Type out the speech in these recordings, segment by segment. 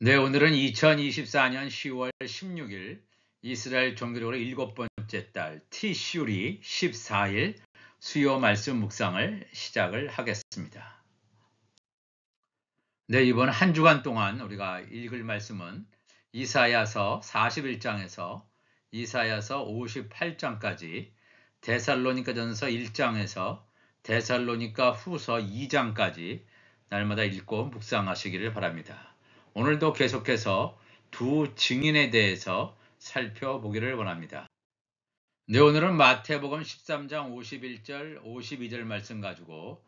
네, 오늘은 2024년 10월 16일 이스라엘 종교적으로 일곱 번째 달 티슈리 14일 수요 말씀 묵상을 시작을 하겠습니다. 네, 이번 한 주간 동안 우리가 읽을 말씀은 이사야서 41장에서 이사야서 58장까지, 데살로니가전서 1장에서 데살로니가 후서 2장까지 날마다 읽고 묵상하시기를 바랍니다. 오늘도 계속해서 두 증인에 대해서 살펴보기를 원합니다. 네, 오늘은 마태복음 13장 51절, 52절 말씀 가지고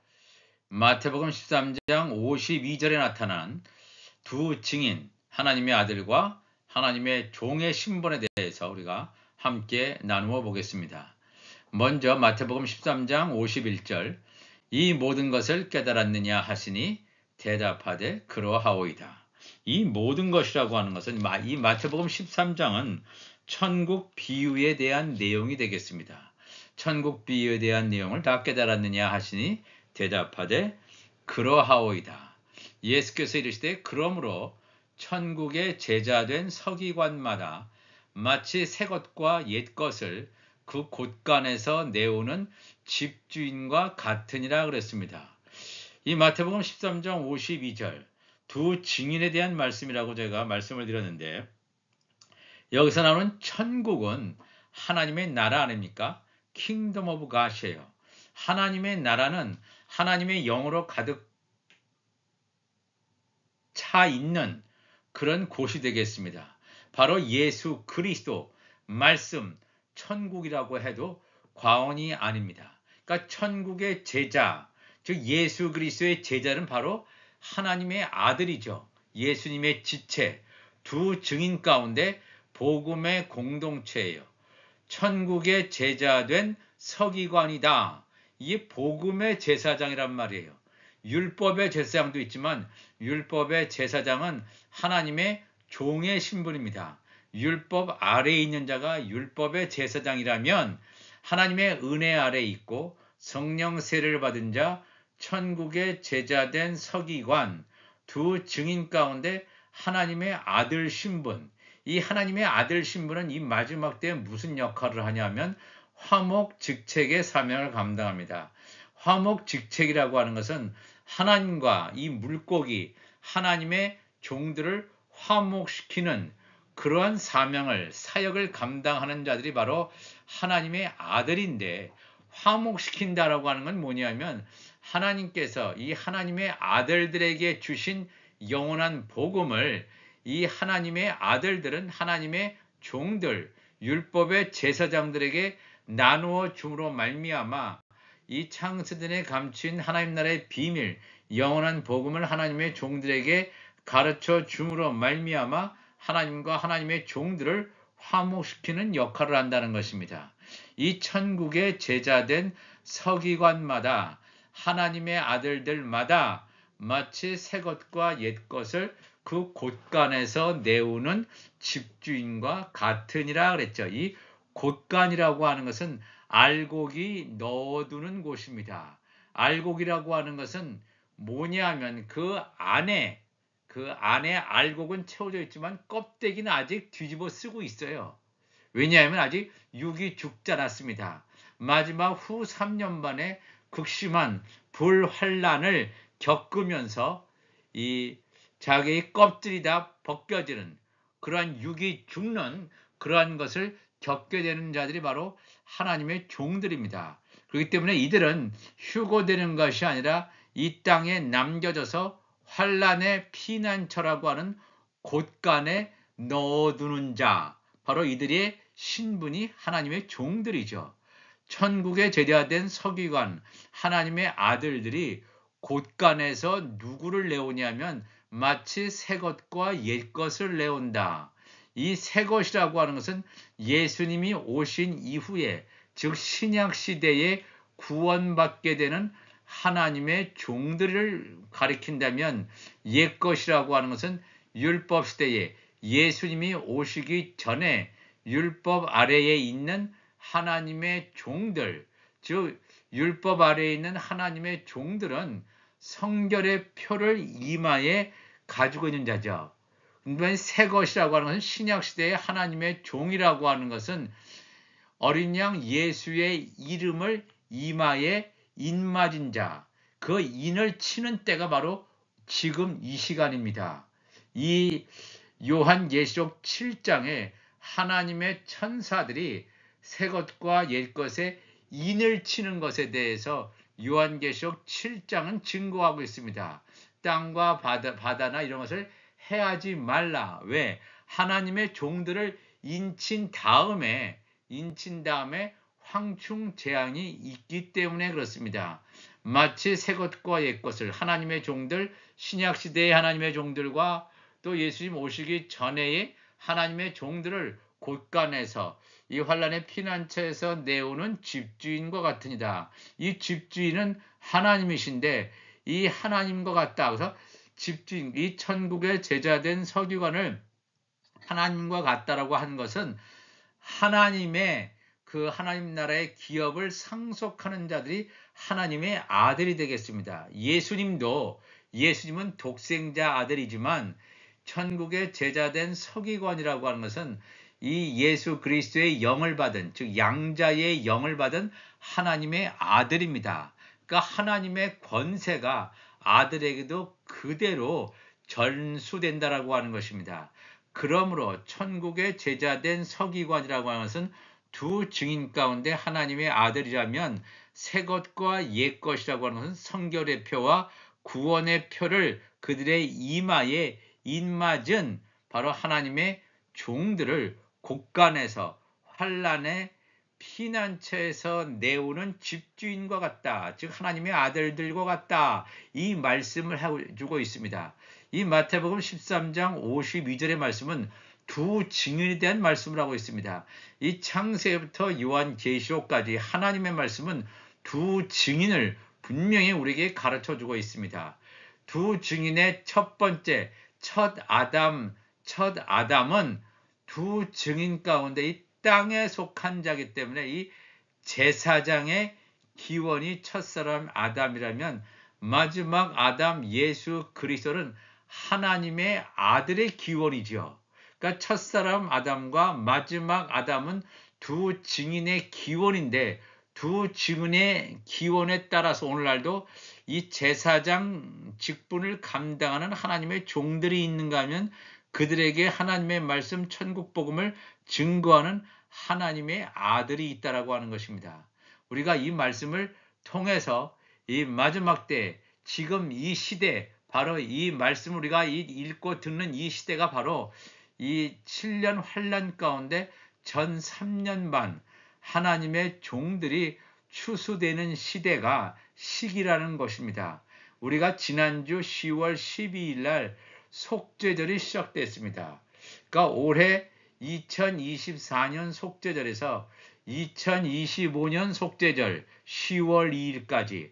마태복음 13장 52절에 나타난 두 증인, 하나님의 아들과 하나님의 종의 신분에 대해서 우리가 함께 나누어 보겠습니다. 먼저 마태복음 13장 51절, 이 모든 것을 깨달았느냐 하시니 대답하되 그러하오이다. 이 모든 것이라고 하는 것은 이 마태복음 13장은 천국 비유에 대한 내용이 되겠습니다. 천국 비유에 대한 내용을 다 깨달았느냐 하시니 대답하되 그러하오이다. 예수께서 이르시되 그러므로 천국의 제자된 서기관마다 마치 새 것과 옛 것을 그 곳간에서 내오는 집주인과 같으니라 그랬습니다. 이 마태복음 13장 52절 두 증인에 대한 말씀이라고 제가 말씀을 드렸는데, 여기서 나오는 천국은 하나님의 나라 아닙니까? Kingdom of God이에요. 하나님의 나라는 하나님의 영으로 가득 차 있는 그런 곳이 되겠습니다. 바로 예수 그리스도 말씀, 천국이라고 해도 과언이 아닙니다. 그러니까 천국의 제자, 즉 예수 그리스도의 제자는 바로 하나님의 아들이죠. 예수님의 지체, 두 증인 가운데 복음의 공동체예요. 천국의 제자된 서기관이다. 이게 복음의 제사장이란 말이에요. 율법의 제사장도 있지만 율법의 제사장은 하나님의 종의 신분입니다. 율법 아래에 있는 자가 율법의 제사장이라면 하나님의 은혜 아래에 있고 성령 세례를 받은 자, 천국의 제자된 서기관, 두 증인 가운데 하나님의 아들 신분, 이 하나님의 아들 신분은 이 마지막 때에 무슨 역할을 하냐면 화목직책의 사명을 감당합니다. 화목직책이라고 하는 것은 하나님과 이 물고기, 하나님의 종들을 화목시키는 그러한 사역을 감당하는 자들이 바로 하나님의 아들인데, 화목시킨다라고 하는 건 뭐냐면 하나님께서 이 하나님의 아들들에게 주신 영원한 복음을 이 하나님의 아들들은 하나님의 종들, 율법의 제사장들에게 나누어 줌으로 말미암아 이 창세전에 감추인 하나님 나라의 비밀, 영원한 복음을 하나님의 종들에게 가르쳐 줌으로 말미암아 하나님과 하나님의 종들을 화목시키는 역할을 한다는 것입니다. 이 천국의 제자된 서기관마다 하나님의 아들들마다 마치 새 것과 옛 것을 그 곳간에서 내오는 집주인과 같으니라 그랬죠. 이 곳간이라고 하는 것은 알곡이 넣어두는 곳입니다. 알곡이라고 하는 것은 뭐냐면 그 안에 알곡은 채워져 있지만 껍데기는 아직 뒤집어 쓰고 있어요. 왜냐하면 아직 육이 죽지 않았습니다. 마지막 후 3년 만에 극심한 불환란을 겪으면서 이 자기의 껍질이 다 벗겨지는 그러한 육이 죽는 그러한 것을 겪게 되는 자들이 바로 하나님의 종들입니다. 그렇기 때문에 이들은 휴고되는 것이 아니라 이 땅에 남겨져서 환란의 피난처라고 하는 곳간에 넣어두는 자, 바로 이들의 신분이 하나님의 종들이죠. 천국에 제자된 서기관, 하나님의 아들들이 곳간에서 누구를 내오냐면 마치 새 것과 옛 것을 내온다. 이 새 것이라고 하는 것은 예수님이 오신 이후에, 즉 신약 시대에 구원받게 되는 하나님의 종들을 가리킨다면, 옛 것이라고 하는 것은 율법 시대에 예수님이 오시기 전에 율법 아래에 있는 하나님의 종들, 즉 율법 아래에 있는 하나님의 종들은 성결의 표를 이마에 가지고 있는 자죠. 새 것이라고 하는 것은 신약시대의 하나님의 종이라고 하는 것은 어린 양 예수의 이름을 이마에 인맞은 자, 그 인을 치는 때가 바로 지금 이 시간입니다. 이 요한계시록 7장에 하나님의 천사들이 새 것과 옛 것에 인을 치는 것에 대해서 요한계시록 7장은 증거하고 있습니다. 땅과 바다나 이런 것을 해하지 말라. 왜? 하나님의 종들을 인친 다음에 황충 재앙이 있기 때문에 그렇습니다. 마치 새 것과 옛 것을 하나님의 종들, 신약시대의 하나님의 종들과 또 예수님 오시기 전에의 하나님의 종들을 곳간에서 이 환란의 피난처에서 내오는 집주인과 같으니다. 이 집주인은 하나님이신데 이 하나님과 같다. 그래서 집주인, 이 천국의 제자된 서기관을 하나님과 같다라고 한 것은 하나님의 그 하나님 나라의 기업을 상속하는 자들이 하나님의 아들이 되겠습니다. 예수님은 독생자 아들이지만 천국의 제자된 서기관이라고 하는 것은 이 예수 그리스도의 영을 받은, 즉 양자의 영을 받은 하나님의 아들입니다. 그러니까 하나님의 권세가 아들에게도 그대로 전수된다라고 하는 것입니다. 그러므로 천국의 제자된 서기관이라고 하는 것은 두 증인 가운데 하나님의 아들이라면 새 것과 옛 것이라고 하는 것은 성결의 표와 구원의 표를 그들의 이마에 인맞은 바로 하나님의 종들을 곳간에서 환란의 피난처에서 내오는 집주인과 같다. 즉 하나님의 아들들과 같다. 이 말씀을 해주고 있습니다. 이 마태복음 13장 52절의 말씀은 두 증인에 대한 말씀을 하고 있습니다. 이 창세부터 요한계시록까지 하나님의 말씀은 두 증인을 분명히 우리에게 가르쳐주고 있습니다. 두 증인의 첫 번째, 첫 아담은 두 증인 가운데 이 땅에 속한 자이기 때문에 이 제사장의 기원이 첫사람 아담이라면 마지막 아담 예수 그리스도는 하나님의 아들의 기원이죠. 그러니까 첫사람 아담과 마지막 아담은 두 증인의 기원인데 두 증인의 기원에 따라서 오늘날도 이 제사장 직분을 감당하는 하나님의 종들이 있는가 하면 그들에게 하나님의 말씀 천국 복음을 증거하는 하나님의 아들이 있다라고 하는 것입니다. 우리가 이 말씀을 통해서 이 마지막 때 지금 이 시대 바로 이 말씀을 우리가 읽고 듣는 이 시대가 바로 이 7년 환란 가운데 전 3년 반 하나님의 종들이 추수되는 시기라는 것입니다. 우리가 지난주 10월 12일 날 속죄절이 시작됐습니다. 그러니까 올해 2024년 속죄절에서 2025년 속죄절 10월 2일까지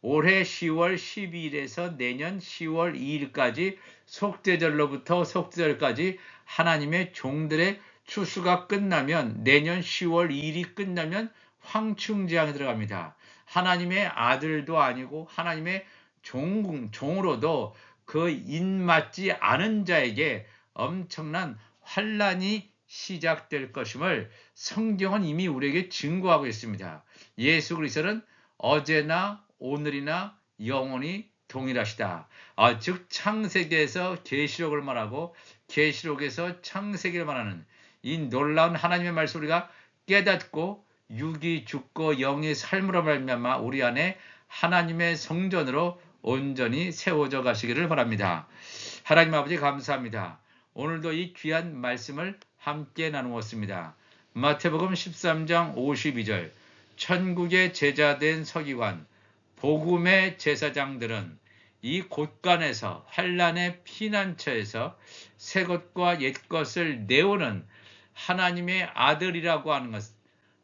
올해 10월 12일에서 내년 10월 2일까지 속죄절로부터 속죄절까지 하나님의 종들의 추수가 끝나면 내년 10월 2일이 끝나면 황충재앙에 들어갑니다. 하나님의 아들도 아니고 하나님의 종으로도 그 인맞지 않은 자에게 엄청난 환란이 시작될 것임을 성경은 이미 우리에게 증거하고 있습니다. 예수 그리스도는 어제나 오늘이나 영원히 동일하시다. 즉 창세기에서 계시록을 말하고 계시록에서 창세기를 말하는 이 놀라운 하나님의 말씀 우리가 깨닫고 육이 죽고 영의 삶으로 말미암아 우리 안에 하나님의 성전으로 온전히 세워져 가시기를 바랍니다. 하나님 아버지 감사합니다. 오늘도 이 귀한 말씀을 함께 나누었습니다. 마태복음 13장 52절 천국의 제자된 서기관 복음의 제사장들은 이 곳간에서 환란의 피난처에서 새 것과 옛 것을 내오는 하나님의 아들이라고 하는 것,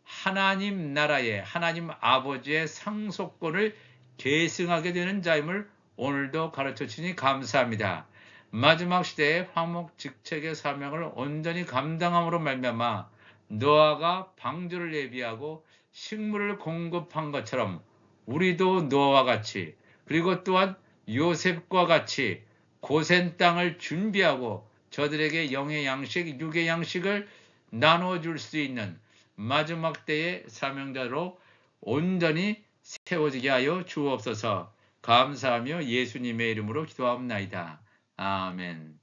하나님 나라의 하나님 아버지의 상속권을 계승하게 되는 자임을 오늘도 가르쳐 주시니 감사합니다. 마지막 시대의 화목직책의 사명을 온전히 감당함으로 말미암아 노아가 방주를 예비하고 식물을 공급한 것처럼 우리도 노아와 같이 그리고 또한 요셉과 같이 고센 땅을 준비하고 저들에게 영의 양식, 육의 양식을 나눠줄 수 있는 마지막 때의 사명자로 온전히 세워지게 하여 주옵소서. 감사하며 예수님의 이름으로 기도하옵나이다. 아멘.